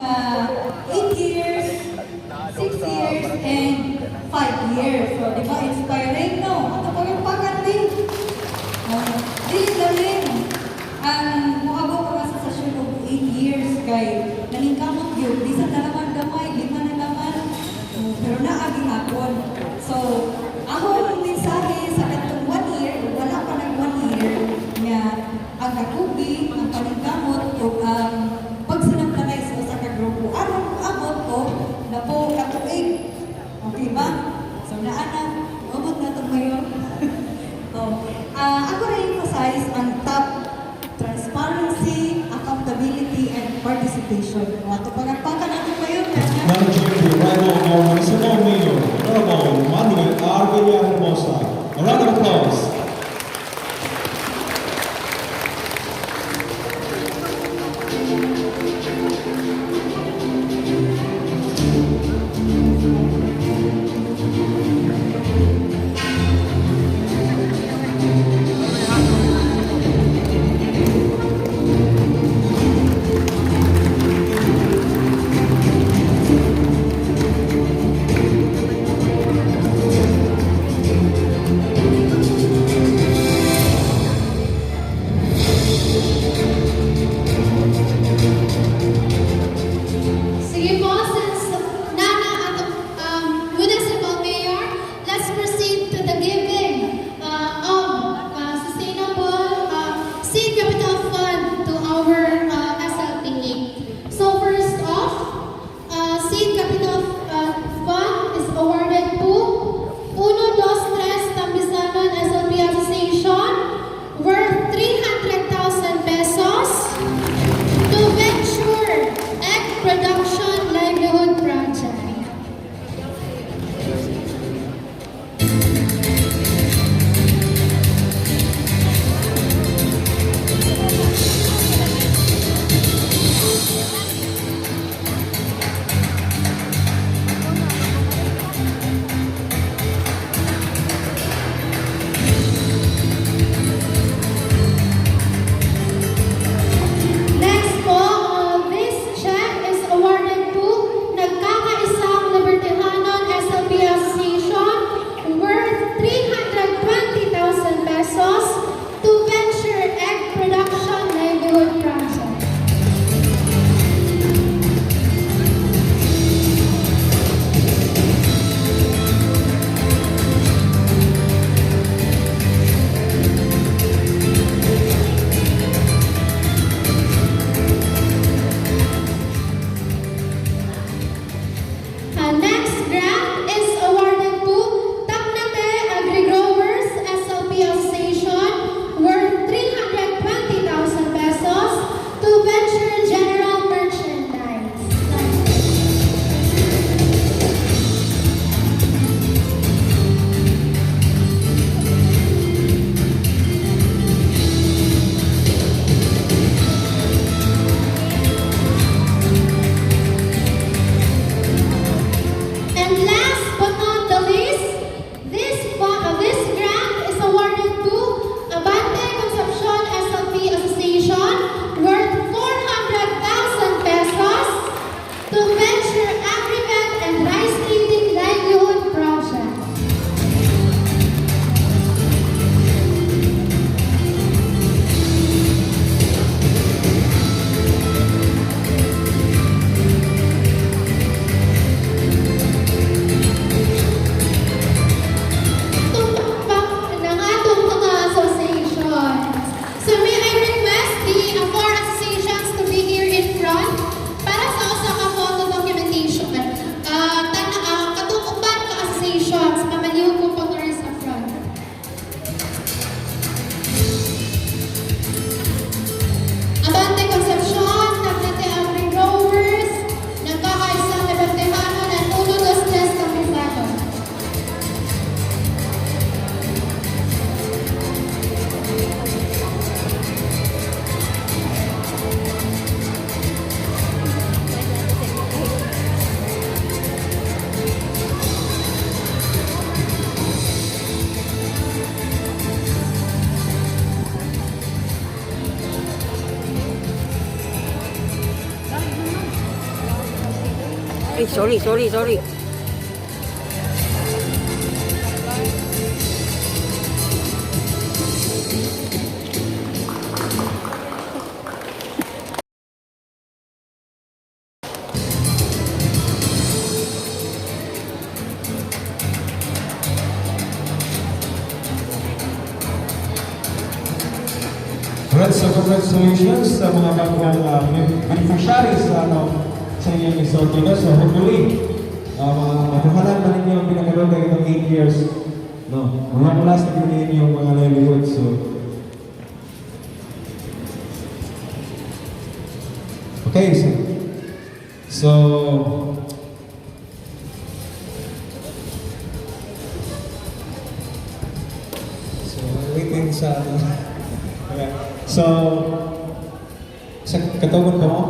8 years, 6 years, and 5 years. So, di ba, inspiring, no? At ako yung paganding. Dili galing. Ang muhabang ko nga sa sasyon of 8 years kay nalingkamot yun. Di sa dalaman gamay, 5 na naman. Pero naaging hapon. So, ako ang mensahe sa katong 1 year, wala pa ng 1 year, nga ang kakubi, ang paningkamot, o ang pagsinamplanize ko sa kagrupo. Anong abot ko na po katuig? Okay ba? So, naana, umot na ito ngayon. Ako na-emphasize ang top transparency, accountability, and participation. Ato pagkakpakan natin ngayon. Managing Director of Municipal Mayor, Honorable Manuel R. Villahermosa. A round of applause. Ay, sorry. Alright, so congratulations sa mga bagong beneficiaries sa inyong resort nyo. So hopefully, makuhanan na ninyo ang pinaganoon kayo ng 8 years. No, mga last na pinili yung mga livelihood. Okay, so waiting sa... Okay. So, sa katawagan ko mo,